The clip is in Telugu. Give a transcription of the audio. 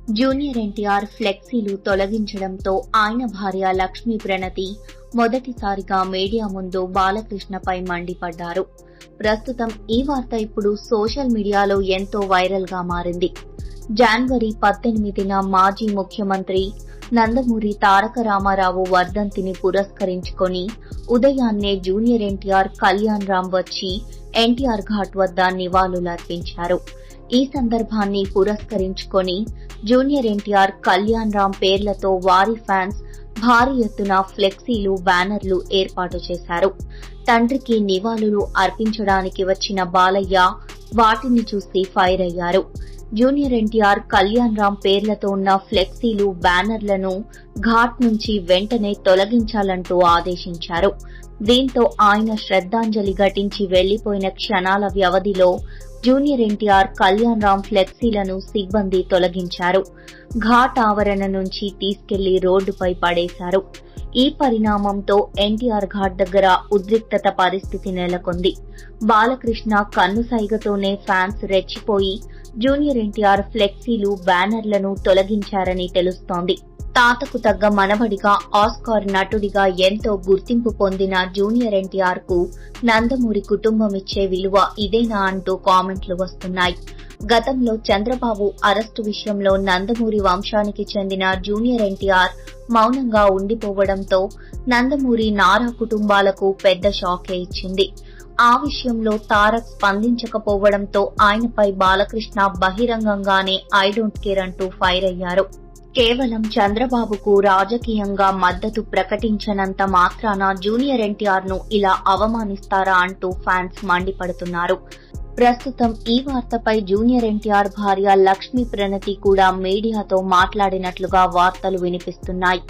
జూనియర్ ఎన్టీఆర్ ఫ్లెక్సీలు తొలగించడంతో ఆయన భార్య లక్ష్మీ ప్రణతి మొదటిసారిగా మీడియా ముందు బాలకృష్ణపై మండిపడ్డారు. ప్రస్తుతం ఈ వార్త ఇప్పుడు సోషల్ మీడియాలో ఎంతో వైరల్ గా మారింది. జనవరి 18న మాజీ ముఖ్యమంత్రి నందమూరి తారక రామారావు వర్ధంతిని పురస్కరించుకొని ఉదయాన్నే జూనియర్ ఎన్టీఆర్ కళ్యాణ్ రామ్ వచ్చి ఎన్టీఆర్ ఘాట్ వద్ద నివాళులర్పించారు. ఈ సందర్భాన్ని పురస్కరించుకొని జూనియర్ ఎన్టీఆర్ కళ్యాణ్ రామ్ పేర్లతో వారి ఫ్యాన్స్ భారీ ఎత్తున ఫ్లెక్సీలు, బ్యానర్లు ఏర్పాటు చేశారు. తండ్రికి నివాళులు అర్పించడానికి వచ్చిన బాలయ్య వాటిని చూసి ఫైర్ అయ్యారు. జూనియర్ ఎన్టీఆర్ కళ్యాణ్ రామ్ పేర్లతో ఉన్న ఫ్లెక్సీలు, బ్యానర్లను ఘాట్ నుంచి వెంటనే తొలగించాలంటూ ఆదేశించారు. దీంతో ఆయన శ్రద్ధాంజలి ఘటించి వెళ్లిపోయిన క్షణాల వ్యవధిలో జూనియర్ ఎన్టీఆర్ కళ్యాణ్ రామ్ ఫ్లెక్సీలను సిబ్బంది తొలగించారు. ఘాట్ ఆవరణ నుంచి తీసుకెళ్లి రోడ్డుపై పడేశారు. ఈ పరిణామంతో ఎన్టీఆర్ ఘాట్ దగ్గర ఉద్రిక్తత పరిస్థితి నెలకొంది. బాలకృష్ణ కన్నుసైగతోనే ఫ్యాన్స్ రెచ్చిపోయి జూనియర్ ఎన్టీఆర్ ఫ్లెక్సీలు, బ్యానర్లను తొలగించారని తెలుస్తోంది. తాతకు తగ్గ మనవడిగా, ఆస్కార్ నటుడిగా ఎంతో గుర్తింపు పొందిన జూనియర్ ఎన్టీఆర్ కు నందమూరి కుటుంబం ఇచ్చే విలువ ఇదేనా అంటూ కామెంట్లు వస్తున్నాయి. గతంలో చంద్రబాబు అరెస్టు విషయంలో నందమూరి వంశానికి చెందిన జూనియర్ ఎన్టీఆర్ మౌనంగా ఉండిపోవడంతో నందమూరి, నారా కుటుంబాలకు పెద్ద షాకే ఇచ్చింది. ఆ విషయంలో తారక్ స్పందించకపోవడంతో ఆయనపై బాలకృష్ణ బహిరంగంగానే ఐ డోంట్ కేర్ అంటూ ఫైర్ అయ్యారు. కేవలం చంద్రబాబుకు రాజకీయంగా మద్దతు ప్రకటించనంత మాత్రాన జూనియర్ ఎన్టీఆర్ ను ఇలా అవమానిస్తారా అంటూ ఫ్యాన్స్ మండిపడుతున్నారు. ప్రస్తుతం ఈ వార్తపై జూనియర్ ఎన్టీఆర్ భార్య లక్ష్మీ ప్రణతి కూడా మీడియాతో మాట్లాడినట్లుగా వార్తలు వినిపిస్తున్నాయి.